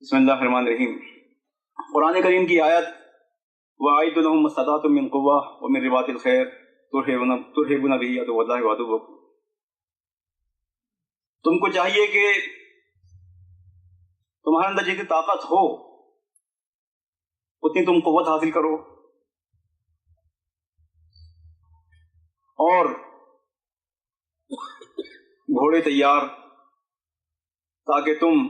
بسم اللہ الرحمن الرحیم۔ قرآن کریم کی آیت وَأَعِدُّ لَهُم مَّا اسْتَطَعْتُم مِّن قُوَّةٍ وَمِن رِّبَاطِ الْخَيْلِ تُرْهِبُونَ بِهِ عَدُوَّ اللَّهِ وَعَدُوَّكُمْ۔ تم کو چاہیے کہ تمہارے اندر جتنی طاقت ہو اتنی تم قوت حاصل کرو، اور گھوڑے تیار تاکہ تم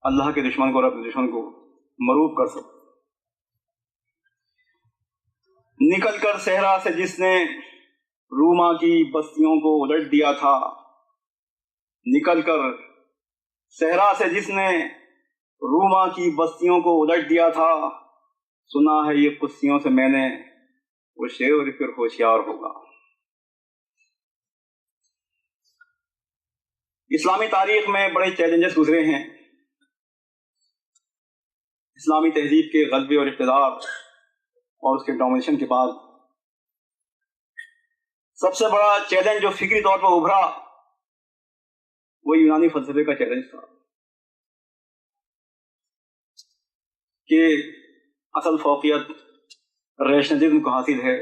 اللہ کے دشمن کو اور اپنے دشمن کو مروب کر سکو۔ نکل کر صحرا سے جس نے روما کی بستیوں کو الٹ دیا تھا، نکل کر صحرا سے جس نے روما کی بستیوں کو الٹ دیا تھا، سنا ہے یہ قصیوں سے میں نے وہ شعر پھر ہوشیار ہوگا۔ اسلامی تاریخ میں بڑے چیلنجز گزرے ہیں۔ اسلامی تہذیب کے غلبے اور اقتدار اور اس کے ڈومینیشن کے بعد سب سے بڑا چیلنج جو فکری طور پر ابھرا وہ یونانی فلسفے کا چیلنج تھا کہ اصل فوقیت ریشنلزم کو حاصل ہے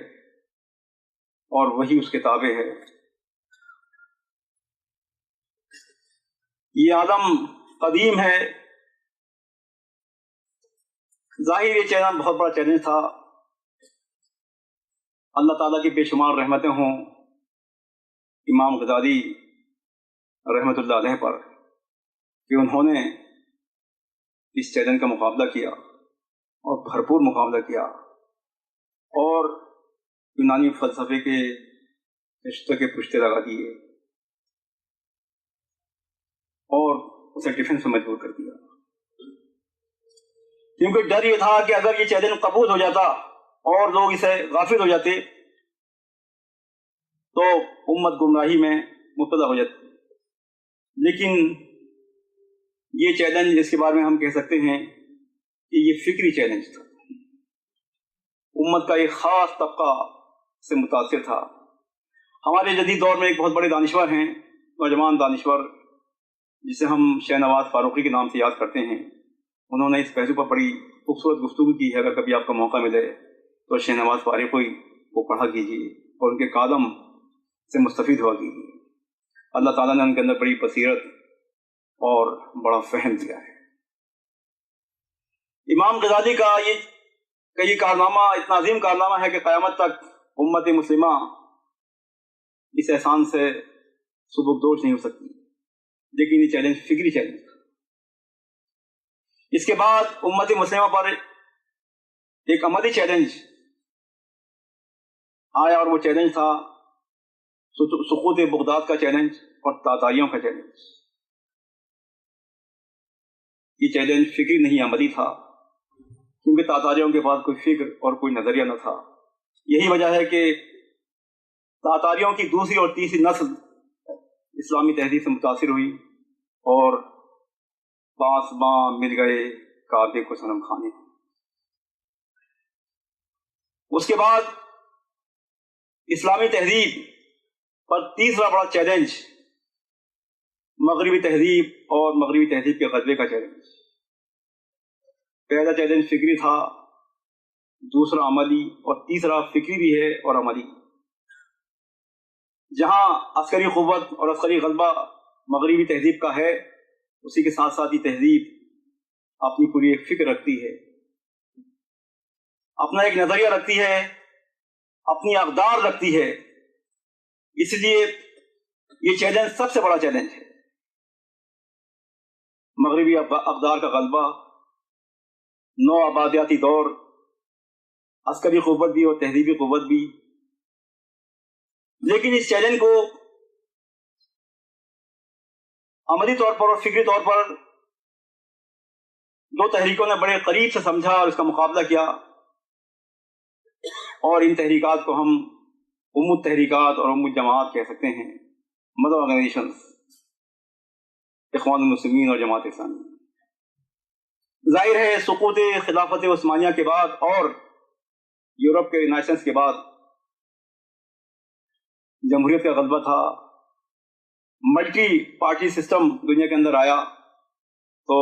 اور وہی اس کے تابع ہے۔ یہ عالم قدیم ہے، ظاہر یہ چیلنج بہت بڑا چیلنج تھا۔ اللہ تعالیٰ کی بے شمار رحمتیں ہوں امام غزالی رحمۃ اللہ علیہ پر کہ انہوں نے اس چیلنج کا مقابلہ کیا اور بھرپور مقابلہ کیا اور یونانی فلسفے کے رشتوں کے پشتے لگا دیے اور اسے ڈیفنس میں مجبور کر دیا، کیونکہ ڈر یہ تھا کہ اگر یہ چیلنج قبول ہو جاتا اور لوگ اسے غافل ہو جاتے تو امت گمراہی میں مبتلا ہو جاتی۔ لیکن یہ چیلنج جس کے بارے میں ہم کہہ سکتے ہیں کہ یہ فکری چیلنج تھا، امت کا ایک خاص طبقہ سے متاثر تھا۔ ہمارے جدید دور میں ایک بہت بڑے دانشور ہیں، نوجوان دانشور جسے ہم شاہ نواز فاروقی کے نام سے یاد کرتے ہیں۔ انہوں نے اس پہلو پر بڑی خوبصورت گفتگو کی ہے، اگر کبھی آپ کو موقع ملے تو شاہ نواز فاروقی کو پڑھا کیجیے اور ان کے کالم سے مستفید ہوا کیجیے۔ اللہ تعالیٰ نے ان کے اندر بڑی بصیرت اور بڑا فہم دیا ہے۔ امام غزالی کا یہ کارنامہ اتنا عظیم کارنامہ ہے کہ قیامت تک امت مسلمہ اس احسان سے سبکدوش نہیں ہو سکتی، لیکن یہ چیلنج فکری چیلنج تھا۔ اس کے بعد امت مسلمہ پر ایک عملی چیلنج آیا اور وہ چیلنج تھا سقوط بغداد کا چیلنج اور تاتاریوں کا چیلنج۔ یہ چیلنج فکری نہیں عملی تھا، کیونکہ تاتاریوں کے پاس کوئی فکر اور کوئی نظریہ نہ تھا۔ یہی وجہ ہے کہ تاتاریوں کی دوسری اور تیسری نسل اسلامی تہذیب سے متاثر ہوئی اور پاسباں مل گئے کعبے کو صنم خانے۔ اس کے بعد اسلامی تہذیب پر تیسرا بڑا چیلنج مغربی تہذیب اور مغربی تہذیب کے غلبے کا چیلنج۔ پہلا چیلنج فکری تھا، دوسرا عملی، اور تیسرا فکری بھی ہے اور عملی۔ جہاں عسکری قوت اور عسکری غلبہ مغربی تہذیب کا ہے، اسی کے ساتھ ساتھ یہ تہذیب اپنی پوری ایک فکر رکھتی ہے، اپنا ایک نظریہ رکھتی ہے، اپنی اقدار رکھتی ہے۔ اس لیے یہ چیلنج سب سے بڑا چیلنج ہے۔ مغربی اقدار کا غلبہ، نو آبادیاتی دور، عسکری قوت بھی اور تہذیبی قوت بھی۔ لیکن اس چیلنج کو عملی طور پر اور فکری طور پر دو تحریکوں نے بڑے قریب سے سمجھا اور اس کا مقابلہ کیا، اور ان تحریکات کو ہم امت تحریکات اور امت جماعت کہہ سکتے ہیں، مدر آرگنائزیشنز، اخوان المسلمین اور جماعت اسلامی۔ ظاہر ہے سقوط خلافت عثمانیہ کے بعد اور یورپ کے رینیسنس کے بعد جمہوریت کا غلبہ تھا، ملٹی پارٹی سسٹم دنیا کے اندر آیا، تو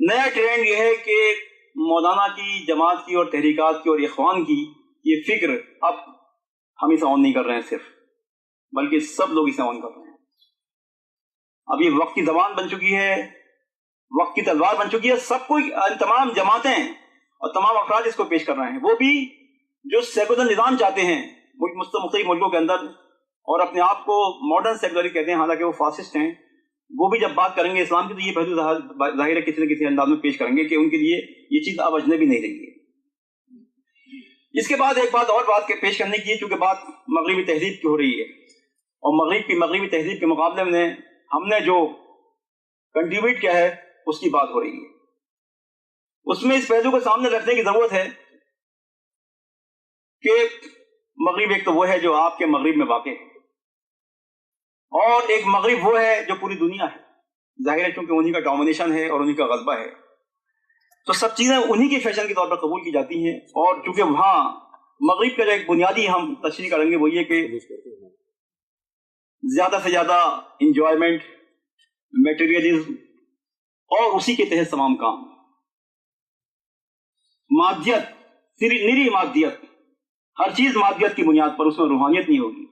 نیا ٹرینڈ یہ ہے کہ مولانا کی، جماعت کی اور تحریکات کی اور اخوان کی یہ فکر اب ہم اسے آن نہیں کر رہے ہیں صرف، بلکہ سب لوگ اسے آن کر رہے ہیں. اب یہ وقت کی زبان بن چکی ہے، وقت کی تلوار بن چکی ہے. سب کوئی، تمام جماعتیں اور تمام افراد اس کو پیش کر رہے ہیں. وہ بھی جو سیکولر نظام چاہتے ہیں مختلف ملکوں کے اندر اور اپنے آپ کو ماڈرن سیکولر کہتے ہیں، حالانکہ وہ فاسسٹ ہیں، وہ بھی جب بات کریں گے اسلام کی تو یہ پہلو ظاہر ہے کسی نہ کسی انداز میں پیش کریں گے کہ ان کے لیے یہ چیز اب اجنبی نہیں رہی ہے. اس کے بعد ایک اور بات پیش کرنے کی ہے، چونکہ بات مغربی تہذیب کی ہو رہی ہے اور مغربی تہذیب کے مقابلے میں ہم نے جو کنٹریبیوٹ کیا ہے اس کی بات ہو رہی ہے. اس میں اس پہلو کو سامنے رکھنے کی ضرورت ہے کہ مغرب ایک تو وہ ہے جو آپ کے مغرب میں واقع ہے، اور ایک مغرب وہ ہے جو پوری دنیا ہے. ظاہر ہے چونکہ انہی کا ڈومینیشن ہے اور انہی کا غلبہ ہے، تو سب چیزیں انہی کے فیشن کے طور پر قبول کی جاتی ہیں. اور چونکہ وہاں مغرب کا جو ایک بنیادی ہم تشریح کریں گے وہ یہ کہ زیادہ سے زیادہ انجوائمنٹ، میٹیریلزم اور اسی کے تحت تمام کام، مادیت، نری مادیت، ہر چیز مادیت کی بنیاد پر، اس میں روحانیت نہیں ہوگی.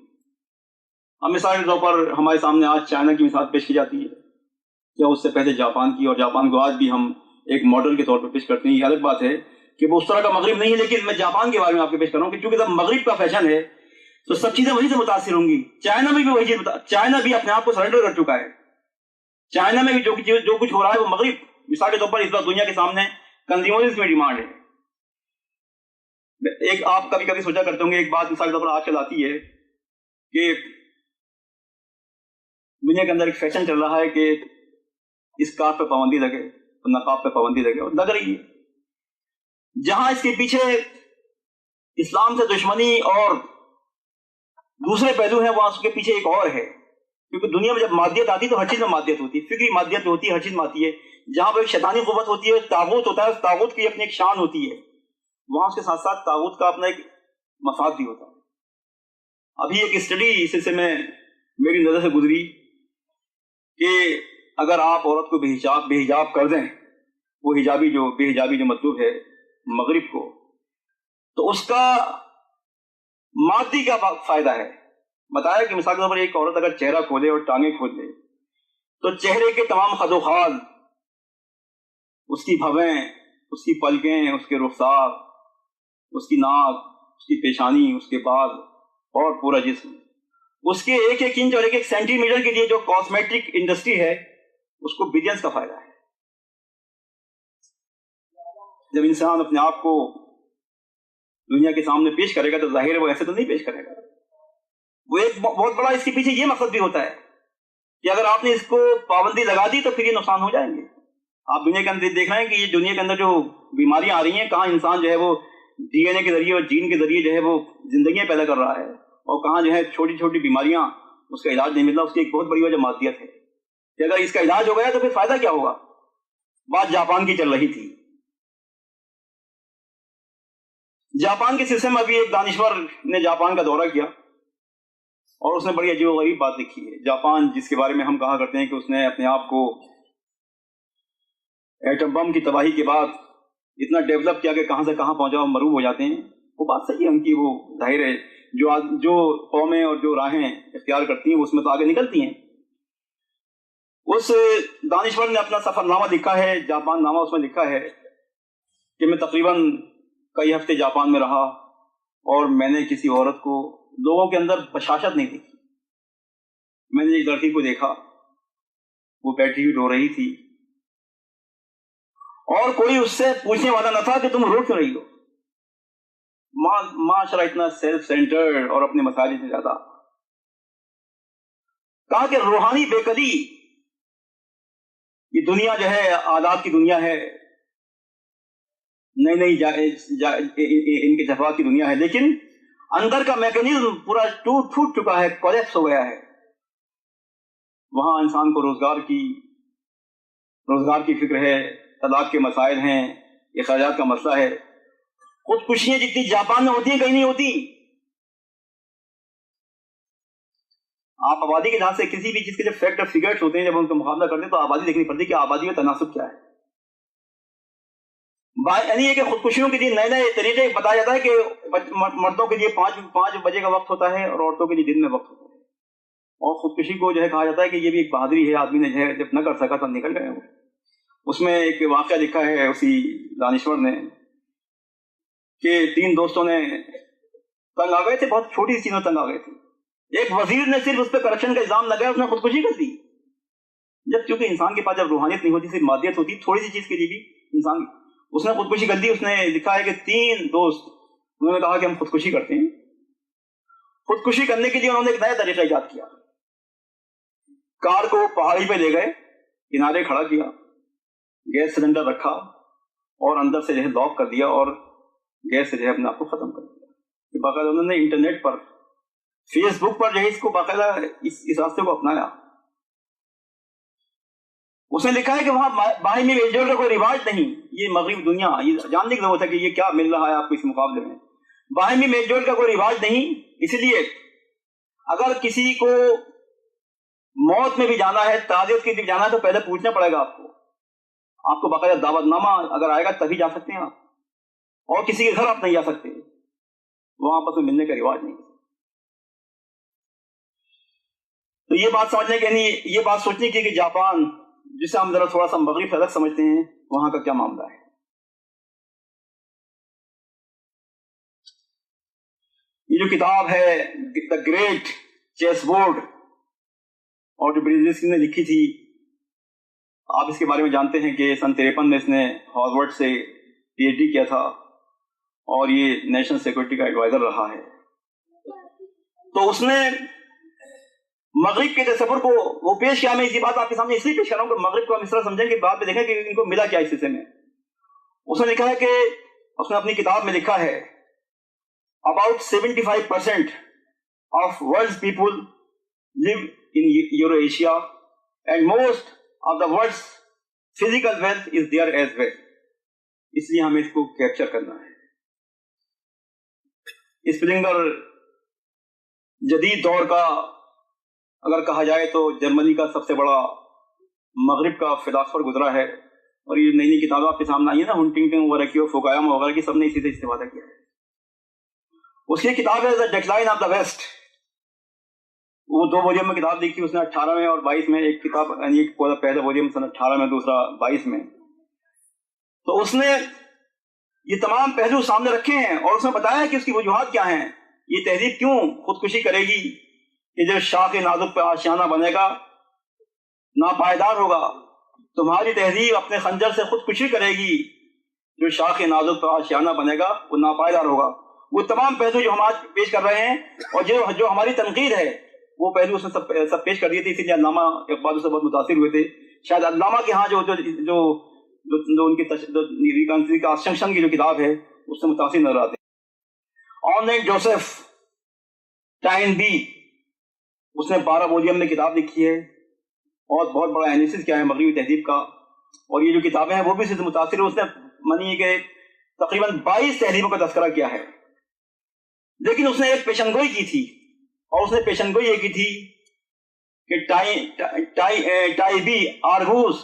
اب مثال کے طور پر ہمارے سامنے آج چائنا کی مثال پیش کی جاتی ہے، یا اس سے پہلے جاپان کی، اور جاپان کو آج بھی ہم ایک ماڈل کے طور پر پیش کرتے ہیں. یہ الگ بات ہے کہ وہ اس طرح کا مغرب نہیں ہے، لیکن میں جاپان کے بارے میں آپ کو پیش کر رہا ہوں کہ چونکہ جب مغرب کا فیشن ہے تو سب چیزیں وہی سے متاثر ہوں گی. چائنا میں بھی وہی چیز، چائنا بھی اپنے آپ کو سرنڈر کر چکا ہے. چائنا میں بھی جو کچھ ہو رہا ہے وہ مغرب، مثال کے طور پر اس وقت دنیا کے سامنے کنزیومرزم میں ڈیمانڈ ہے. ایک آپ کبھی کبھی سوچا کرتے ہوں گے، ایک بات مثال کے طور پر آج کل آتی ہے کہ دنیا کے اندر ایک فیشن چل رہا ہے کہ اس کار پہ پابندی لگے، نقاب پہ پابندی لگے، اور لگ رہی ہے. جہاں اس کے پیچھے اسلام سے دشمنی اور دوسرے پہلو ہیں، وہاں اس کے پیچھے ایک اور ہے. کیونکہ دنیا میں جب مادیت آتی تو ہر چیز میں مادیت ہوتی ہے، فکری مادیت ہوتی ہے، ہر چیز میں آتی ہے. جہاں پر ایک شیطانی قوت ہوتی ہے، طاغوت ہوتا ہے، اس طاغوت کی اپنی ایک شان ہوتی ہے، وہاں اس کے ساتھ ساتھ طاغوت کا اپنا ایک مفاد بھی ہوتا ہے. ابھی ایک اسٹڈی اس سلسلے میں میری نظر سے گزری کہ اگر آپ عورت کو بے حجاب کر دیں، وہ بے حجابی جو مطلوب ہے مغرب کو، تو اس کا مادی کا فائدہ ہے. بتایا کہ مثال کے طور پر ایک عورت اگر چہرہ کھولے اور ٹانگیں کھول لے تو چہرے کے تمام خد و خال، اس کی بھویں، اس کی پلکیں، اس کے رخسار، اس کی ناک، اس کی پیشانی، اس کے بال اور پورا جسم، اس کے ایک ایک انچ اور ایک ایک سینٹی میٹر کے لیے جو کاسمیٹک انڈسٹری ہے اس کو بلینز کا فائدہ ہے. جب انسان اپنے آپ کو دنیا کے سامنے پیش کرے گا تو ظاہر ہے وہ ایسے تو نہیں پیش کرے گا. وہ ایک بہت بڑا اس کے پیچھے یہ مقصد بھی ہوتا ہے کہ اگر آپ نے اس کو پابندی لگا دی تو پھر یہ نقصان ہو جائیں گے. آپ دنیا کے اندر دیکھ رہے ہیں کہ یہ دنیا کے اندر جو بیماریاں آ رہی ہیں، کہاں انسان جو ہے وہ ڈی این اے کے ذریعے اور جین کے ذریعے جو ہے وہ زندگیاں پیدا کر رہا ہے، اور کہاں جو ہے چھوٹی چھوٹی بیماریاں اس کا علاج نہیں ملتا. اس کی ایک بہت بڑی وجہ مادیت ہے کہ اگر اس کا علاج ہو گیا تو پھر فائدہ کیا ہوگا. بات جاپان کی چل رہی تھی. جاپان کے سلسلے میں ابھی ایک دانشور نے جاپان کا دورہ کیا اور اس نے بڑی عجیب و غریب بات لکھی ہے. جاپان جس کے بارے میں ہم کہا کرتے ہیں کہ اس نے اپنے آپ کو ایٹم بم کی تباہی کے بعد اتنا ڈیولپ کیا کہ کہاں سے کہاں پہنچا، مروب ہو جاتے ہیں. وہ بات صحیح ہے ان کی، وہ ظاہر ہے جو قومیں اور جو راہیں اختیار کرتی ہیں وہ اس میں تو آگے نکلتی ہیں. اس دانشور نے اپنا سفر نامہ لکھا ہے، جاپان نامہ، اس میں لکھا ہے کہ میں تقریباً کئی ہفتے جاپان میں رہا اور میں نے کسی عورت کو، لوگوں کے اندر بشاشت نہیں دیکھی. میں نے ایک لڑکی کو دیکھا، وہ بیٹھی ہوئی رو رہی تھی اور کوئی اس سے پوچھنے والا نہ تھا کہ تم رو کیوں رہی ہو. معاشرہ اتنا سیلف سینٹرڈ اور اپنے مسائل سے زیادہ. کہا کہ روحانی بےقلی، یہ دنیا جو ہے آلات کی دنیا ہے، نئی ان کے جذبات کی دنیا ہے، لیکن اندر کا میکانزم پورا ٹوٹ چکا ہے، کولیپس ہو گیا ہے. وہاں انسان کو روزگار کی فکر ہے، طلاق کے مسائل ہیں، اخراجات کا مسئلہ ہے. خودکشیاں جتنی جاپان میں ہوتی ہیں کہیں نہیں ہوتی. آپ آبادی کے لحاظ سے کسی بھی چیز کے جب فیکٹ اور فگرس ہوتے ہیں، جب ان کا مقابلہ کرتے ہیں تو آبادی دیکھنی پڑتی ہے کہ آبادی میں تناسب کیا ہے. یعنی یہ کہ خودکشیوں کے لیے نئے نئے طریقے بتایا جاتا ہے کہ مردوں کے لیے 5 بجے کا وقت ہوتا ہے اور عورتوں کے لیے دن میں وقت ہوتا ہے. اور خودکشی کو جو ہے کہا جاتا ہے کہ یہ بھی ایک بہادری ہے, آدمی نے جو ہے جب نہ کر سکا تب نکل گئے. اس میں ایک واقعہ لکھا ہے اسی دانشور نے کہ 3 دوستوں نے تنگ آ گئے تھے, بہت چھوٹی سی چیزوں تنگ آ گئے تھے. ایک وزیر نے صرف اس پہ کرپشن کا الزام لگایا, اس نے خودکشی کر دی. جب چونکہ انسان کے پاس جب روحانیت نہیں ہوتی, صرف مادیت ہوتی, تھوڑی سی چیز کے لیے بھی انسان, اس نے خودکشی کر دی. اس نے لکھا ہے کہ 3 دوست انہوں نے کہا کہ ہم خودکشی کرتے ہیں. خودکشی کرنے کے لیے انہوں نے ایک نیا طریقہ ایجاد کیا. کار کو پہاڑی پہ لے گئے, کنارے کھڑا کیا, گیس سلنڈر رکھا اور اندر سے جو ہے لاک کر دیا اور گیس سے جو ہے اپنے آپ کو ختم کر دیا. باقاعدہ انہوں نے انٹرنیٹ پر, فیس بک پر جو ہے اس کو باقاعدہ اس راستے کو اپنایا. اس نے لکھا ہے کہ وہاں باہمی میل جول کا کوئی رواج نہیں. یہ مغرب دنیا, یہ جاننے کی ضرورت ہے کہ یہ کیا مل رہا ہے آپ کو اس مقابلے میں. باہمی میل جول کا کوئی رواج نہیں. اس لیے اگر کسی کو موت میں بھی جانا ہے, تعزیت کے لیے جانا ہے, تو پہلے پوچھنا پڑے گا آپ کو باقاعدہ دعوت نامہ اگر آئے گا تبھی جا سکتے ہیں آپ, اور کسی کے گھر آپ نہیں جا سکتے, وہاں پر ملنے کا رواج نہیں. تو یہ بات سمجھنے کی, یعنی یہ بات سوچنے کی کہ جاپان, جسے ہم ذرا تھوڑا سا مغرب سے الگ سمجھتے ہیں, وہاں کا کیا معاملہ ہے. یہ جو کتاب ہے دا گریٹ چیس بورڈ, اور جو برزنسکی نے لکھی تھی, آپ اس کے بارے میں جانتے ہیں کہ سن 53 میں اس نے ہارورڈ سے PhD کیا تھا اور یہ نیشنل سیکورٹی کا ایڈوائزر رہا ہے. تو اس نے مغرب کے تصور کو وہ پیش کیا. میں اسی بات آپ کے سامنے اس لیے پیش کر رہا ہوں کہ مغرب کو ہم اس طرح سمجھیں کہ بعد میں دیکھیں کہ ان کو ملا کیا اس حصے میں. اس نے لکھا ہے کہ اس نے اپنی کتاب میں لکھا ہے about 75% of world's people live in Eurasia and most of the world's physical wealth is there as well. اس لیے ہمیں اس کو کیپچر کرنا ہے. اسپرنگر جدید دور کا اگر کہا جائے تو جرمنی کا سب سے بڑا مغرب کا فلاسفر گزرا ہے, اور یہ نئی نئی کتابیں آپ کے سامنے آئی ہیں نا, ہنٹنگٹن وغیرہ کی اور فوکایاما وغیرہ کی, سب نے اسی سے استفادہ کیا ہے. اس کی کتاب ہے The Decline of the West. وہ 2 ولیوم میں کتاب لکھی اس نے, 18 میں اور 22 میں. ایک کتاب یعنی پہلا ولیوم سن 18 میں, دوسرا 22 میں. تو اس نے یہ تمام پہلو سامنے رکھے ہیں اور اس نے بتایا کہ اس کی وجوہات کیا ہیں. یہ تہذیب کیوں خودکشی کرے گی کہ جو شاخ نازک پہ آشیانہ بنے گا ناپائیدار ہوگا. تمہاری تہذیب اپنے خنجر سے خودکشی کرے گی, جو شاخ نازک پہ آشیانہ بنے گا وہ ناپائیدار ہوگا. وہ تمام پہلو جو ہم آج پیش کر رہے ہیں اور جو ہماری تنقید ہے وہ پہلو اس نے سب پیش کر دیے تھے. اسی لیے علامہ اقبال سے بہت متاثر ہوئے تھے. شاید علامہ کے ہاں جو ان کی ریکنسیلیشن کی جو کتاب ہے اس سے متاثر نظر آتے ہیں. آرنلڈ جوزف ٹائنبی, اس نے 12 ولیوم میں کتاب لکھی ہے اور بہت بڑا انالیسس کیا ہے مغربی تہذیب کا. اور یہ جو کتابیں ہیں وہ بھی اس سے متاثر ہیں. اس نے منی کہ تقریباً 22 تہذیبوں کا تذکرہ کیا ہے. لیکن اس نے ایک پیشن گوئی کی تھی, اور اس نے پیشن گوئی یہ کی تھی کہ ٹائبی آرگوز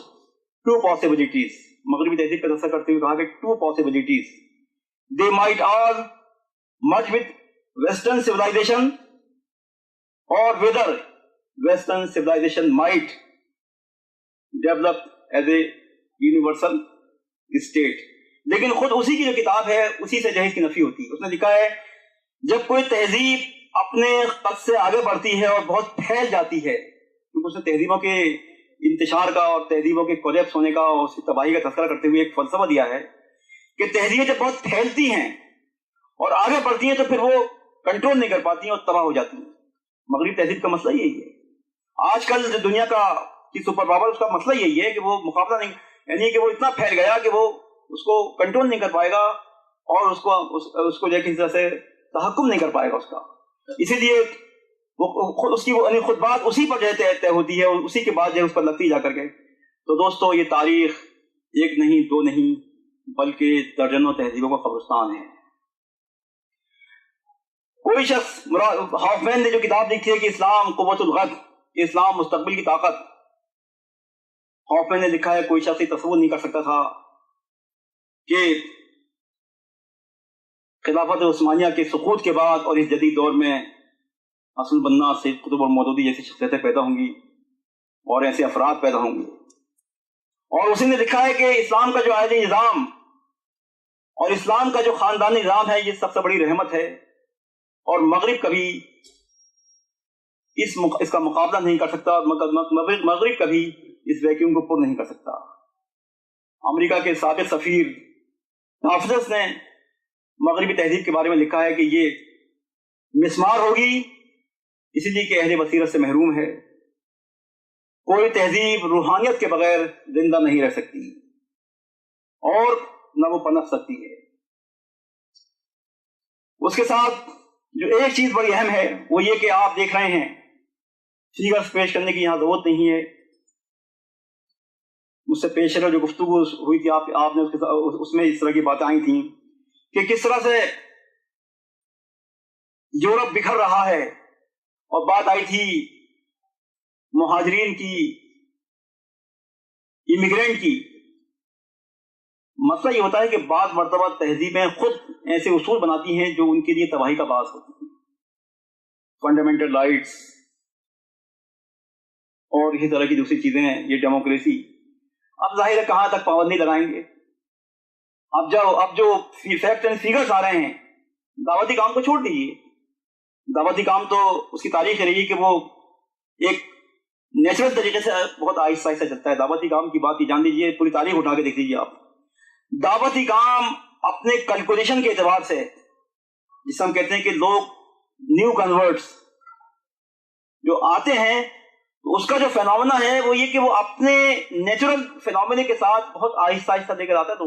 2 possibilities. مغربی تہذیب کا تذکرہ کرتے ہوئے کہا کہ 2 possibilities. They might all merge with Western civilization, or whether Western civilization might develop as a universal state. لیکن خود اسی کی جو کتاب ہے اسی سے جو ہے اس کی نفی ہوتی ہے. اس نے لکھا ہے جب کوئی تہذیب اپنے قد سے آگے بڑھتی ہے اور بہت پھیل جاتی ہے, کیونکہ اس نے تہذیبوں کے انتشار کا اور تہذیبوں کے کولیپس ہونے کا اور اس کی تباہی کا تذکرہ کرتے ہوئے ایک فلسفہ دیا ہے کہ تہذیبیں جب بہت پھیلتی ہیں اور آگے بڑھتی ہیں تو پھر وہ کنٹرول نہیں کر پاتی ہیں اور تباہ ہو جاتی ہیں. مغربی تہذیب کا مسئلہ یہی ہے. آج کل جو دنیا کی سپر پاور, اس کا مسئلہ یہی ہے کہ وہ مقابلہ نہیں, یعنی کہ وہ اتنا پھیل گیا کہ وہ اس کو کنٹرول نہیں کر پائے گا اور اس کو جو کسی طرح سے تحکم نہیں کر پائے گا اس کا. اسی لیے وہ اس کی خود بات اسی پر جو ہے طے ہوتی ہے اور اسی کے بعد جو ہے اس پر لگتی جا کر کے. تو دوستو یہ تاریخ ایک نہیں 2 نہیں بلکہ درجنوں تہذیبوں کا قبرستان ہے. کوئی شخص, ہافمین نے جو کتاب لکھی ہے کہ اسلام قوت الغد, اسلام مستقبل کی طاقت, ہافمین نے لکھا ہے کوئی شخص تصور نہیں کر سکتا تھا کہ خلافت عثمانیہ کے سقوط کے بعد اور اس جدید دور میں حسن البنا، سید قطب اور مودودی جیسی شخصیتیں پیدا ہوں گی اور ایسے افراد پیدا ہوں گے، اور اسی نے لکھا ہے کہ اسلام کا جو عائلی نظام اور اسلام کا جو خاندانی نظام ہے یہ سب سے بڑی رحمت ہے، اور مغرب کبھی اس کا مقابلہ نہیں کر سکتا، مغرب کبھی اس ویکیوم کو پر نہیں کر سکتا۔ امریکہ کے سابق سفیر نافذ نے مغربی تہذیب کے بارے میں لکھا ہے کہ یہ مسمار ہوگی اسی لیے کہ اہل بصیرت سے محروم ہے، کوئی تہذیب روحانیت کے بغیر زندہ نہیں رہ سکتی اور نہ وہ پنپ سکتی ہے۔ اس کے ساتھ جو ایک چیز بڑی اہم ہے وہ یہ کہ آپ دیکھ رہے ہیں فیگرز پیش کرنے کی یہاں ضرورت نہیں ہے، مجھ سے پیش جو گفتگو ہوئی تھی آپ نے اس میں اس طرح کی باتیں آئی تھیں کہ کس طرح سے یورپ بکھر رہا ہے، اور بات آئی تھی مہاجرین کی، امیگرینٹ کی۔ مسئلہ یہ ہوتا ہے کہ بعض مرتبہ تہذیبیں خود ایسے اصول بناتی ہیں جو ان کے لیے تباہی کا باعث ہوتی ہیں، فنڈامنٹل رائٹس اور اسی طرح کی دوسری چیزیں، یہ ڈیموکریسی۔ اب ظاہر ہے کہاں تک پابندی لگائیں گے؟ اب جو فیکٹ اینڈ فیگرز آ رہے ہیں، دعوتی کام کو چھوڑ دیجیے، دعوتی کام تو اس کی تاریخ رہی کہ وہ ایک نیچرل طریقے سے بہت آہستہ آہستہ چلتا ہے۔ دعوتی کام کی بات جان دیجیے، پوری تاریخ اٹھا کے دیکھ لیجیے آپ۔ دعوتی کام اپنے کیلکولیشن کے اعتبار سے، جسے ہم کہتے ہیں کہ لوگ نیو کنورٹس جو آتے ہیں، تو اس کا جو فینومینا ہے وہ یہ کہ وہ اپنے نیچرل فینومینا کے ساتھ بہت آہستہ آہستہ لے کر آتا ہے۔ تو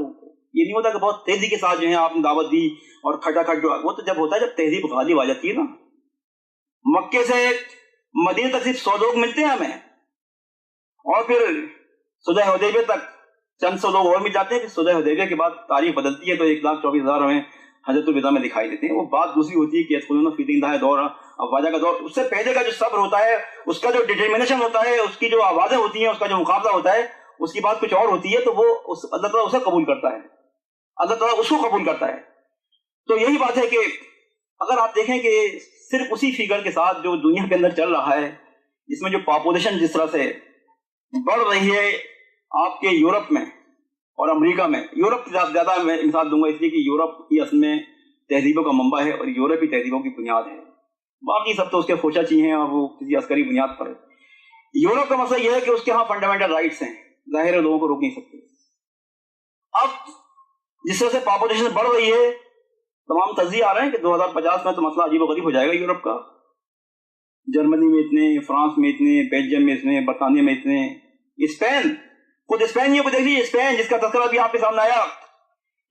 یہ نہیں ہوتا کہ بہت تیزی کے ساتھ جو ہے آپ نے دعوت دی اور کھٹا کھٹ جو وہ تو جب ہوتا ہے جب تہذیب غالب آ جاتی ہے نا۔ مکے سے مدینہ تک صرف 100 لوگ ملتے ہیں ہمیں، اور پھر صلح حدیبیہ تک چند 100 لوگ اور مل جاتے ہیں، پھر صلح حدیبیہ کے بعد تاریخ بدلتی ہے تو 1,24,000 ہمیں حجۃ الوداع میں دکھائی دیتے ہیں۔ وہ بات دوسری ہوتی ہے کہ یدخلون فی دین اللہ دور، افواجا کا دور۔ اس سے پہلے کا جو صبر ہوتا ہے، اس کا جو ڈٹرمنیشن ہوتا ہے، اس کی جو آوازیں ہوتی ہیں، اس کا جو مقابلہ ہوتا ہے، اس کی بات کچھ اور ہوتی ہے۔ تو وہ اللہ تعالیٰ اسے قبول کرتا ہے، اللہ تعالیٰ اس کو قبول کرتا ہے۔ تو یہی بات ہے کہ اگر آپ دیکھیں کہ صرف اسی فگر کے ساتھ جو دنیا کے اندر چل رہا ہے، جس میں جو پاپولیشن جس طرح سے بڑھ رہی ہے آپ کے یورپ میں اور امریکہ میں، یورپ کی زیادہ میں مثال دوں گا اس لیے کہ یورپ کی اصل میں تہذیبوں کا منبع ہے اور یورپی تہذیبوں کی بنیاد ہے، باقی سب تو اس کے خوشاچی ہیں اور وہ کسی عسکری بنیاد پر ہے۔ یورپ کا مسئلہ یہ ہے کہ اس کے ہاں فنڈامنٹل رائٹس ہیں، ظاہر ہے لوگوں کو روک نہیں سکتے۔ اب جس طرح سے پاپولیشن بڑھ رہی ہے، تمام تجزیے آ رہے ہیں کہ 2050 میں تو مسئلہ عجیب و غریب ہو جائے گا یورپ کا۔ جرمنی میں اتنے، فرانس میں اتنے، بیلجیم میں اتنے، برطانیہ میں اتنے، اسپین، خود اسپین کو دیکھ لیجیے، اسپین جس کا تذکرہ بھی آپ کے سامنے آیا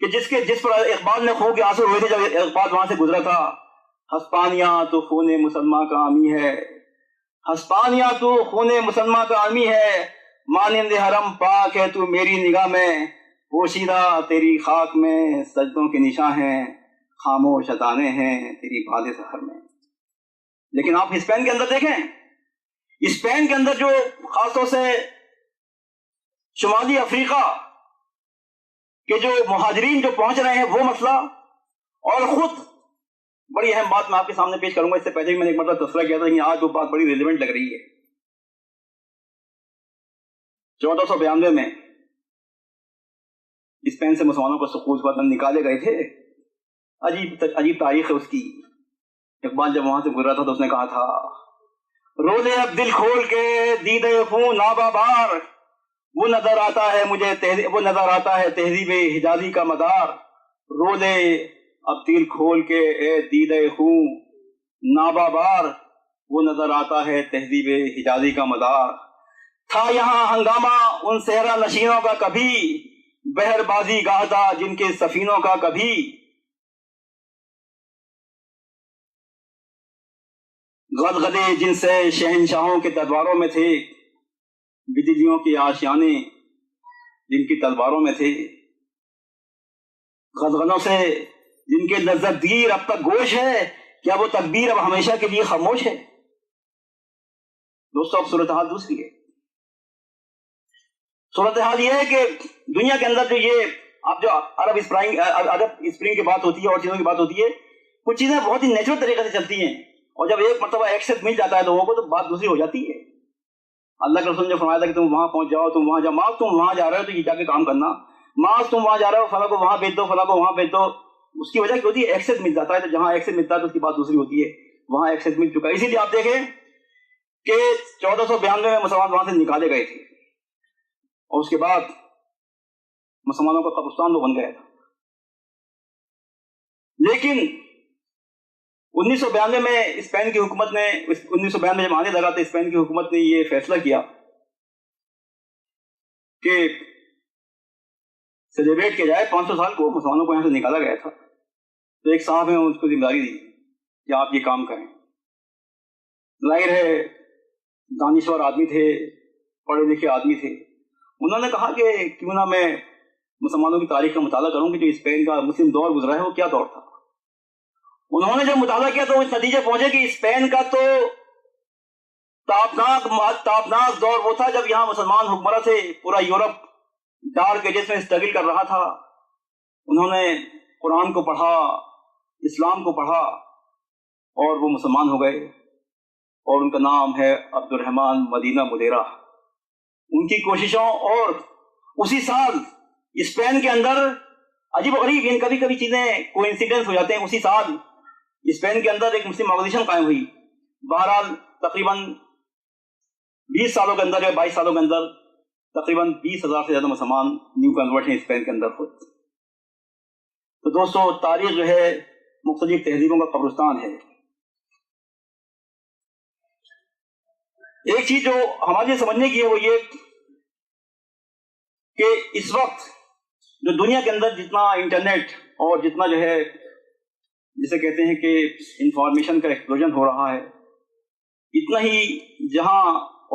کہ جس پر اقبال نے خون کے آنسو ہوئے تھے جب اقبال وہاں سے گزرا تھا۔ ہسپانیہ تو خون مسلمہ کا آمی ہے، ہسپانیہ تو خون مسلمہ کا آمی ہے، مانند حرم پاک ہے تو میری نگاہ میں، پوشیدہ تیری خاک میں سجدوں کے نشاں ہیں، خاموش ادانے ہیں تیری باد سحر میں۔ لیکن آپ اسپین کے اندر دیکھیں، اسپین کے اندر جو خاص طور سے شمالی افریقہ کے جو مہاجرین جو پہنچ رہے ہیں وہ مسئلہ، اور خود بڑی اہم بات میں آپ کے سامنے پیش کروں گا، اس سے پہلے بھی میں نے ایک مرتبہ تذکرہ کیا تھا، لیکن آج وہ بات بڑی ریلیونٹ لگ رہی ہے۔ 1492 میں اسپین سے مسلمانوں کو سقوط وطن نکالے گئے تھے، عجیب تاریخ ہے اس کی۔ اقبال جب وہاں سے گزرا تھا تو اس نے کہا تھا، رولے اب دل کھول کے دیدے خون نابا بار، وہ نظر آتا ہے مجھے تہذیب حجازی کا مدار، رولے اب دل کھول کے اے دیدے خون نابا بار، وہ نظر آتا ہے تہذیب حجازی کا مدار، تھا یہاں ہنگامہ ان صحرا نشینوں کا کبھی، بہر بازی گاہ تھا جن کے سفینوں کا کبھی، غدغدے جن سے شہنشاہوں کے درباروں میں تھے، بجلیوں کے آشیانے جن کی تلواروں میں تھے، غدغدوں سے جن کے لذت گیر اب تک گوش ہے، کیا وہ تکبیر اب ہمیشہ کے لیے خاموش ہے؟ دوستو اب صورتحال دوسری ہے۔ صورتحال یہ ہے کہ دنیا کے اندر جو یہ آپ جو عرب اسپرنگ کی بات ہوتی ہے اور چیزوں کی بات ہوتی ہے، کچھ چیزیں بہت ہی نیچرل طریقے سے چلتی ہیں، اور جب ایک مرتبہ ایکسس مل جاتا ہے لوگوں کو تو بات دوسری ہو جاتی ہے. اللہ کے رسول نے فرمایا تھا کہ تم وہاں پہنچ جاؤ، تم وہاں جاؤ، ماں تم وہاں جا رہے ہو تو یہ جا کے کام کرنا، ماں تم وہاں جا رہے ہو فلاں کو وہاں بھیج دو، فلاں کو وہاں بھیج دو. اس کی وجہ کیا ہوتی ہے؟ ایکسس مل جاتا ہے، تو جہاں ایکسس ملتا ہے تو اس کی بات دوسری ہوتی ہے. وہاں ایکسس مل چکا ہے. اسی لیے آپ دیکھیں کہ 1492 میں مسلمان وہاں سے نکالے گئے تھے، اور اس کے بعد مسلمانوں کا قبرستان وہ بن گیا تھا. لیکن 1992 میں اسپین کی حکومت نے 1992 میں جب آنے لگا تو اسپین کی حکومت نے یہ فیصلہ کیا کہ سیلیبریٹ کیا جائے 500 سال کو مسلمانوں کو یہاں سے نکالا گیا تھا. تو ایک صاحب نے اس کو ذمہ داری دی کہ آپ یہ کام کریں. ظاہر ہے دانشور آدمی تھے، پڑھے لکھے آدمی تھے. انہوں نے کہا کہ کیوں نہ میں مسلمانوں کی تاریخ کا مطالعہ کروں کہ جو اسپین کا مسلم دور گزرا ہے وہ کیا دور تھا. انہوں نے جب مطالعہ کیا تو اس نتیجے پہنچے کہ اسپین کا تو تابناک دور وہ تھا جب یہاں مسلمان حکمراں تھے. پورا یورپ ڈارک ایجز میں اسٹرگل کر رہا تھا. انہوں نے قرآن کو پڑھا، اسلام کو پڑھا، اور وہ مسلمان ہو گئے، اور ان کا نام ہے عبد الرحمن مدینہ مدیرہ. ان کی کوششوں، اور اسی سال اسپین کے اندر عجیب و غریب کبھی کبھی چیزیں کوئنسیڈنس ہو جاتے ہیں، اسی سال اسپین کے اندر ایک مسلم آرگنائزیشن قائم ہوئی. بہرحال تقریباً 20 سالوں کے اندر یا 22 سالوں کے اندر تقریباً 20,000 سے زیادہ مسلمان نیو کنورٹ ہیں اسپین کے اندر خود. تو دوستو تاریخ جو ہے مختلف تہذیبوں کا قبرستان ہے. ایک چیز جو ہمارے لیے سمجھنے کی ہے وہ یہ کہ اس وقت جو دنیا کے اندر جتنا انٹرنیٹ اور جتنا جو ہے جسے کہتے ہیں کہ انفارمیشن کا ایکسپلوژن ہو رہا ہے، اتنا ہی جہاں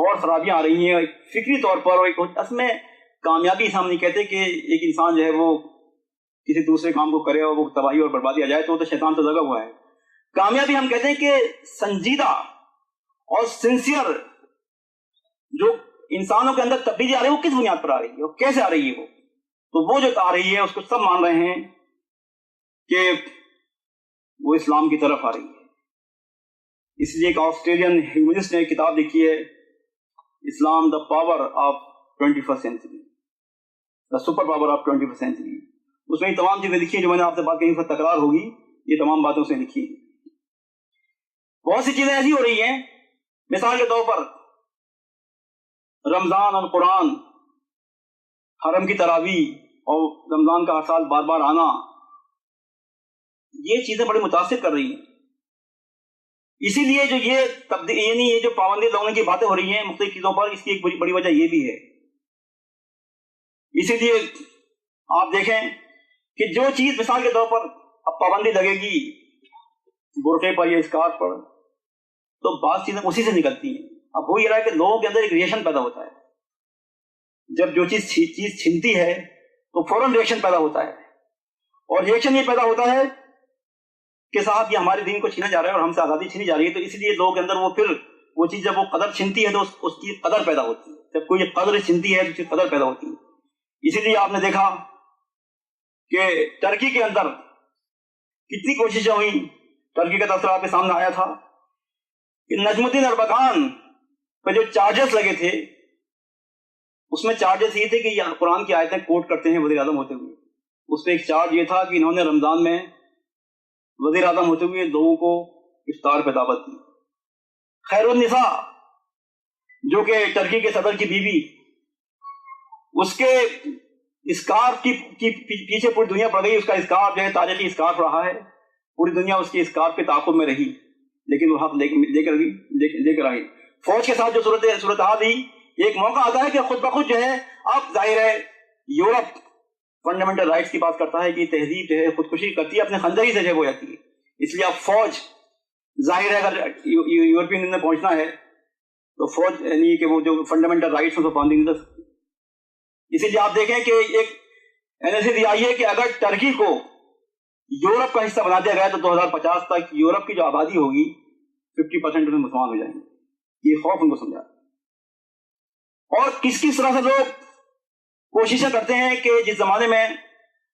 اور خرابیاں آ رہی ہیں فکری طور پر. اور اصل میں کامیابی ہم نہیں کہتے کہ ایک انسان جو ہے وہ کسی دوسرے کام کو کرے اور وہ تباہی اور بربادی آ جائے تو شیطان تو لگا ہوا ہے. کامیابی ہم کہتے ہیں کہ سنجیدہ اور سنسیئر جو انسانوں کے اندر تبدیلی آ رہی ہے وہ کس بنیاد پر آ رہی ہے اور کیسے آ رہی ہے. وہ جو آ رہی ہے اس کو سب مان رہے ہیں کہ وہ اسلام کی طرف آ رہی ہے. اس لیے ایک آسٹریلین ہیومنسٹ نے ایک کتاب لکھی ہے، Islam the power of 21st century, the super power of 21st century. اس میں یہ تمام چیزیں لکھی ہیں جو میں نے آپ سے بات کہیں پر تکرار ہوگی، یہ تمام باتیں اس نے لکھی ہیں. بہت سی چیزیں ایسی ہو رہی ہیں، مثال کے طور پر رمضان اور قرآن، حرم کی تراویح اور رمضان کا ہر سال بار بار آنا، یہ چیزیں بڑی متاثر کر رہی ہیں. اسی لیے جو یہ تبدیلی یعنی یہ جو پابندی لگانے کی باتیں ہو رہی ہیں مختلف چیزوں پر، اس کی ایک بڑی وجہ یہ بھی ہے. اسی لیے آپ دیکھیں کہ جو چیز مثال کے طور پر اب پابندی لگے گی برقعے پر یا اسکارف پر تو بعض چیزیں اسی سے نکلتی ہیں. اب وہ یہ رہا ہے کہ لوگوں کے اندر ایک ریئیکشن پیدا ہوتا ہے. جب جو چیز چھنتی ہے تو فوراً ریئیکشن پیدا ہوتا ہے، اور ریئیکشن یہ پیدا ہوتا ہے کہ صاحب یہ ہمارے دین کو چھینا جا رہا ہے اور ہم سے آزادی چھینی جا رہی ہے. تو اس لیے لوگوں کے اندر وہ پھر وہ چیز جب وہ قدر چھنتی ہے تو اس کی قدر پیدا ہوتی ہے. جب کوئی قدر چھنتی ہے تو اس کی قدر پیدا ہوتی ہے. اسی لیے آپ نے دیکھا کہ ترکی کے اندر کتنی کوششیں ہوئیں. ترکی کا تذکرہ آپ کے سامنے آیا تھا کہ نجم الدین اربکان پہ جو چارجز لگے تھے اس میں چارجز یہ تھے کہ یہ قرآن کی آیتیں کوٹ کرتے ہیں وزیر اعظم ہوتے ہوئے. اس پہ ایک چارج یہ تھا کہ انہوں نے رمضان میں وزیر اعظم ہوتے ہوئے لوگوں کو افطار پہ دعوت دی. خیر النساء جو کہ ترکی کے صدر کی بیوی، اس کے اسکارف کی پیچھے پوری دنیا پڑ گئی. اس کا اسکارف جو ہے تاریخی اسکارف رہا ہے، پوری دنیا اس کے اسکارف کے تعاقب میں رہی، لیکن وہ حق لے کر آئی. فوج کے ساتھ جو صورتحال تھی، ایک موقع آتا ہے کہ خود بخود جو ہے اب ظاہر ہے یورپ فنڈامنٹل رائٹس کی بات کرتا ہے کہ تہذیب جو ہے خودکشی کرتی ہے، اپنے خنجر ہی سے ہو جاتی ہے. اس لیے اب فوج ظاہر ہے اگر یورپین یونین میں پہنچنا ہے تو فوج یعنی کہ وہ جو فنڈامنٹل رائٹس ہیں وہ پابندی نہیں کر سکتی. اسی لیے آپ دیکھیں کہ ایک NSA دی آئی ہے کہ اگر ترکی کو یورپ کا حصہ بنا دیا گیا تو 2050 تک یورپ کی جو آبادی ہوگی 50% میں مسلمان ہو جائیں گے. یہ خوف ان کو سمجھا. اور کس طرح سے لوگ کوششیں کرتے ہیں کہ جس زمانے میں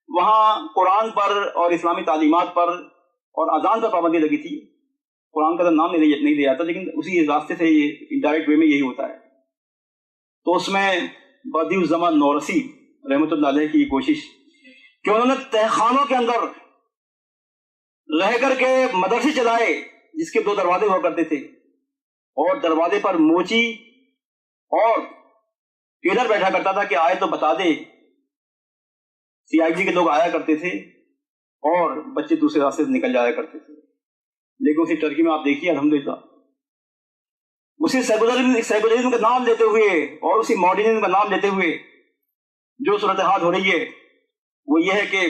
وہاں قرآن پر اور اسلامی تعلیمات پر اور اذان پر پابندی لگی تھی. قرآن کا تو نام نہیں لیا جاتا لیکن اسی راستے سے یہ انڈائریکٹ وے میں یہی ہوتا ہے. تو اس میں بدیع الزمان نورسی رحمۃ اللہ علیہ کی کوشش کہ انہوں نے تہخانوں کے اندر رہ کر کے مدرسے چلائے جس کے 2 دروازے ہوا کرتے تھے, اور دروازے پر موچی اور ٹیلر بیٹھا کرتا تھا کہ آئے تو بتا دے. CID کے لوگ آیا کرتے تھے اور بچے دوسرے راستے سے نکل جایا کرتے تھے. لیکن اسی ٹرکی میں آپ دیکھیے الحمدللہ اسی سیکولرزم کا نام لیتے ہوئے اور اسی ماڈرنزم کا نام لیتے ہوئے جو صورتحال ہو رہی ہے وہ یہ ہے کہ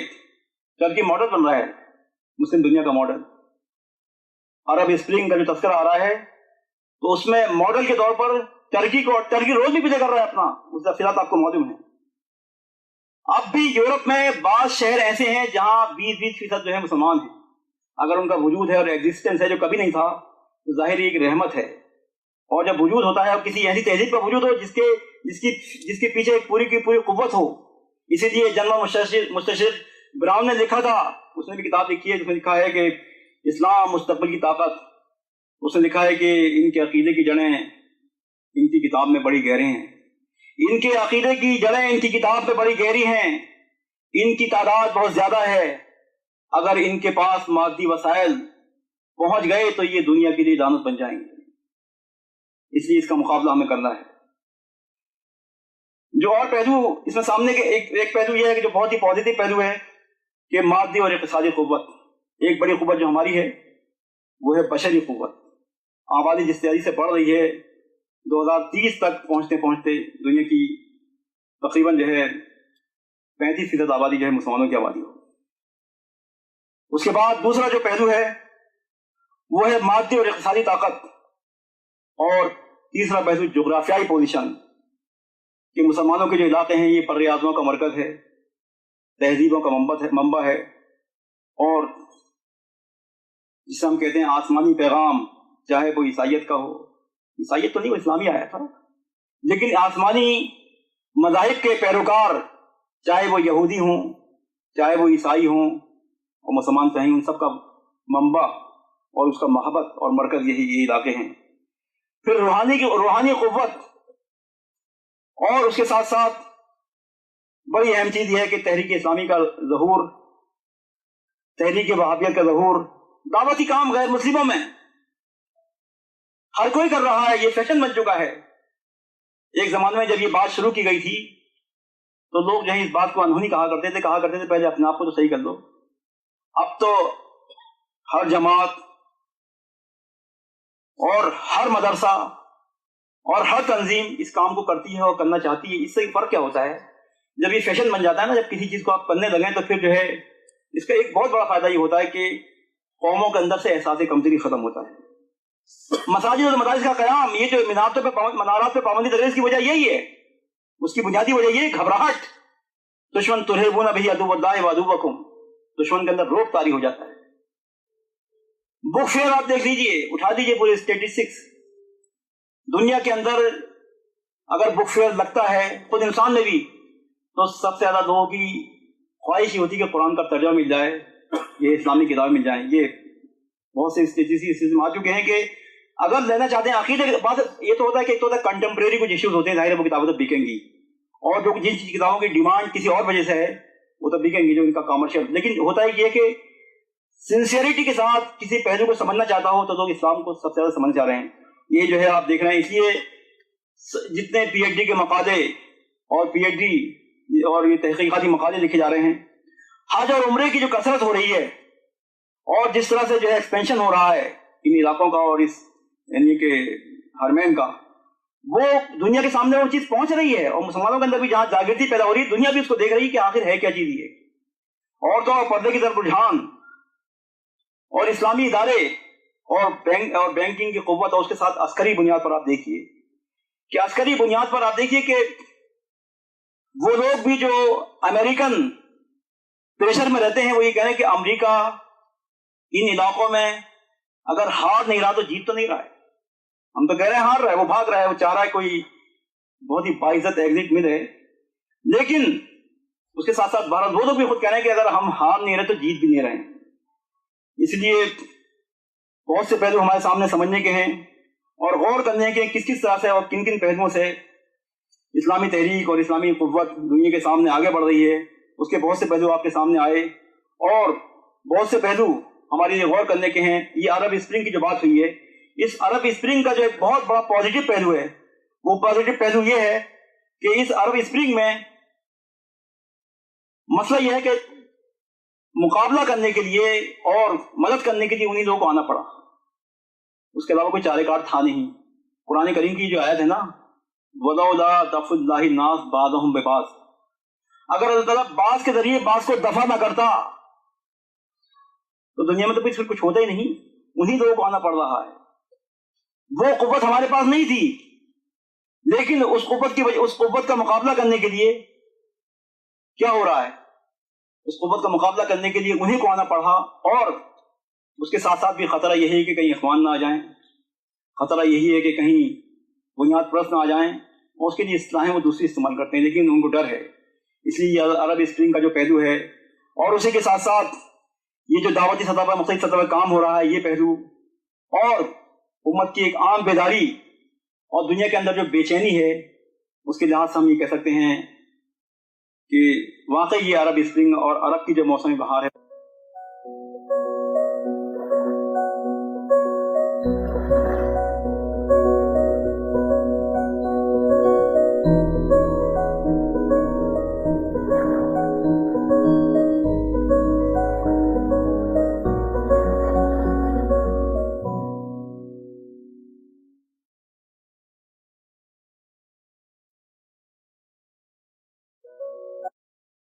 ٹرکی ماڈل بن رہا ہے, مسلم دنیا کا ماڈل. عرب اسپرنگ کا جو تذکرہ آ رہا ہے تو اس میں ماڈل کے طور پر ٹرکی روز بھی پیچھے کر رہا ہے اپنا, اس کا خلاف آپ کو معلوم ہے. اب بھی یورپ میں بعض شہر ایسے ہیں جہاں 20% جو ہے مسلمان ہیں. اگر ان کا وجود ہے اور ایگزسٹنس ہے جو کبھی نہیں تھا تو ظاہر ایک رحمت ہے. اور جب وجود ہوتا ہے اور کسی ایسی تہذیب کا وجود ہو جس کے پیچھے پوری کی پوری قوت ہو. اسی لیے جنرل مستشرق براؤن نے لکھا تھا, اس نے بھی کتاب لکھی ہے جس میں لکھا ہے کہ اسلام مستقبل کی طاقت. اس نے لکھا ہے کہ ان کے عقیدے کی جڑیں ان کی کتاب میں بڑی گہری ہیں. ان کے عقیدے کی جڑیں ان کی کتاب میں بڑی گہری ہیں. ان کی تعداد بہت زیادہ ہے. اگر ان کے پاس مادی وسائل پہنچ گئے تو یہ دنیا کے لیے لعنت بن جائیں گے. اس لیے اس کا مقابلہ ہمیں کرنا ہے. جو اور پہلو اس میں سامنے کے ایک پہلو یہ ہے کہ جو بہت ہی پازیٹو پہلو ہے کہ مادی اور اقتصادی قوت. ایک بڑی قوت جو ہماری ہے وہ ہے بشری قوت. آبادی جس تیزی سے بڑھ رہی ہے 2030 تک پہنچتے دنیا کی تقریباً جو ہے 35% آبادی جو ہے مسلمانوں کی آبادی ہو. اس کے بعد دوسرا جو پہلو ہے وہ ہے مادی اور اقتصادی طاقت. اور تیسرا پہلو جغرافیائی پوزیشن کہ مسلمانوں کے جو علاقے ہیں یہ پر اعظموں کا مرکز ہے, تہذیبوں کا منبع ہے, اور جسے ہم کہتے ہیں آسمانی پیغام, چاہے وہ عیسائیت کا ہو. عیسائیت تو نہیں, وہ اسلامی آیا تھا, لیکن آسمانی مذاہب کے پیروکار چاہے وہ یہودی ہوں چاہے وہ عیسائی ہوں اور مسلمان صحیح, ان سب کا منبع اور اس کا محبت اور مرکز یہی علاقے ہیں. پھر روحانی قوت, اور اس کے ساتھ ساتھ بڑی اہم چیز یہ ہے کہ تحریک اسلامی کا ظہور, تحریک وہابیت کا ظہور. دعوتی کام غیر مسلموں میں ہر کوئی کر رہا ہے, یہ فیشن بن چکا ہے. ایک زمانے میں جب یہ بات شروع کی گئی تھی تو لوگ جو ہے اس بات کو انہونی کہا کرتے تھے پہلے اپنے آپ کو تو صحیح کر لو. اب تو ہر جماعت اور ہر مدرسہ اور ہر تنظیم اس کام کو کرتی ہے اور کرنا چاہتی ہے. اس سے فرق کیا ہوتا ہے, جب یہ فیشن بن جاتا ہے نا, جب کسی چیز کو آپ کرنے لگیں تو پھر جو ہے اس کا ایک بہت بڑا فائدہ یہ ہوتا ہے کہ قوموں کے اندر سے احساس کمتری ختم ہوتا ہے. مساجد اور مدارس کا قیام, یہ جو منارات پہ پابندی لگنے کی وجہ یہی ہے, اس کی بنیادی وجہ یہ گھبراہٹ. دشمن ترہبون بہ عدو اللہ و عدوکم, دشمن کے اندر روب طاری ہو جاتا ہے. بک فیئر آپ دیکھ لیجئے, اٹھا دیجئے پورے اسٹیٹسٹکس. دنیا کے اندر اگر بک فیئر لگتا ہے خود انسان میں بھی, تو سب سے زیادہ لوگوں کی خواہش یہ ہوتی ہے کہ قرآن کا ترجمہ مل جائے, یہ اسلامی کتابیں مل جائیں. یہ بہت سے اسٹیٹسٹکس آ چکے ہیں کہ اگر لینا چاہتے ہیں عقیدے کے بعد, یہ تو ہوتا ہے کہ ایک تو ہوتا ہے کنٹمپریری کچھ ایشوز ہوتے ہیں, ظاہر ہے وہ کتابیں تو بکیں گی, اور جو جن کتابوں کی ڈیمانڈ کسی اور وجہ سے ہے وہ تو بکیں گی جو ان کا کامرشل. لیکن ہوتا ہے یہ کہ سنسیئرٹی کے ساتھ کسی پہلو کو سمجھنا چاہتا ہو تو لوگ اسلام کو سب سے زیادہ سمجھ جا رہے ہیں. یہ جو ہے آپ دیکھ رہے ہیں, اس لیے جتنے PhD کے مقالے اور PhD اور یہ تحقیقاتی مقالے لکھے جا رہے ہیں, حج اور عمرے کی جو کثرت ہو رہی ہے اور جس طرح سے جو ہے ایکسپینشن ہو رہا ہے ان علاقوں کا اور اس یعنی کہ حرمین کا, وہ دنیا کے سامنے وہ چیز پہنچ رہی ہے, اور مسلمانوں کے اندر بھی جہاں جاگرتی پیدا ہو رہی ہے, دنیا بھی اس کو دیکھ رہی ہے کہ آخر ہے کیا چیز یہ. اور تو پردے کی طرف رجحان اور اسلامی ادارے اور بینکنگ کی قوت, اور اس کے ساتھ عسکری بنیاد پر آپ دیکھیے کہ عسکری بنیاد پر آپ دیکھیے کہ وہ لوگ بھی جو امریکن پریشر میں رہتے ہیں وہ یہ کہہ رہے ہیں کہ امریکہ ان علاقوں میں اگر ہار نہیں رہا تو جیت تو نہیں رہا ہے. ہم تو کہہ رہے ہیں ہار رہا ہے, وہ بھاگ رہا ہے, وہ چاہ رہا ہے کوئی بہت ہی باعزت ایگزٹ ملے. لیکن اس کے ساتھ ساتھ بھارت وہ لوگ بھی خود کہہ رہے ہیں کہ اگر ہم ہار نہیں رہے تو جیت بھی نہیں رہے ہیں. اس لیے بہت سے پہلو ہمارے سامنے سمجھنے کے ہیں اور غور کرنے کے کس کس طرح سے اور کن کن پہلوؤں سے اسلامی تحریک اور اسلامی قوت دنیا کے سامنے آگے بڑھ رہی ہے. اس کے بہت سے پہلو آپ کے سامنے آئے اور بہت سے پہلو ہمارے لیے غور کرنے کے ہیں. یہ عرب اسپرنگ کی جو بات ہوئی ہے، اس عرب اسپرنگ کا جو ایک بہت بڑا پازیٹو پہلو ہے، وہ پازیٹو پہلو یہ ہے کہ اس عرب اسپرنگ میں مسئلہ یہ ہے کہ مقابلہ کرنے کے لیے اور مدد کرنے کے لیے انہی لوگوں کو آنا پڑا. اس کے علاوہ کوئی چارہ کار تھا نہیں. قرآن کریم کی جو آیت ہے نا، وَلَوْلَا دَفْعُ اللَّهِ النَّاسَ بَعْضَهُم بِبَعْضٍ، اگر اللہ تعالیٰ بعض کے ذریعے بعض کو دفع نہ کرتا تو دنیا میں تو کچھ ہوتا ہی نہیں. انہی لوگوں کو آنا پڑ رہا ہے. وہ قوت ہمارے پاس نہیں تھی، لیکن اس قوت کا مقابلہ کرنے کے لیے کیا ہو رہا ہے؟ اس قوت کا مقابلہ کرنے کے لیے انہی کو آنا پڑا. اور اس کے ساتھ ساتھ بھی خطرہ یہی ہے کہ کہیں اخوان نہ آ جائیں، خطرہ یہی ہے کہ کہیں بنیاد پرست نہ آ جائیں، اور اس کے لیے اصطلاحیں وہ دوسری استعمال کرتے ہیں، لیکن ان کو ڈر ہے. اس لیے عرب اسپرنگ کا جو پہلو ہے اور اسی کے ساتھ ساتھ یہ جو دعوتی سطح پر مختلف سطح پر کام ہو رہا ہے، یہ پہلو اور امت کی ایک عام بیداری اور دنیا کے اندر جو بے چینی ہے، اس کے لحاظ سے ہم یہ کہہ سکتے ہیں کہ واقعی یہ عرب اسپرنگ اور عرب کی جو موسم بہار ہے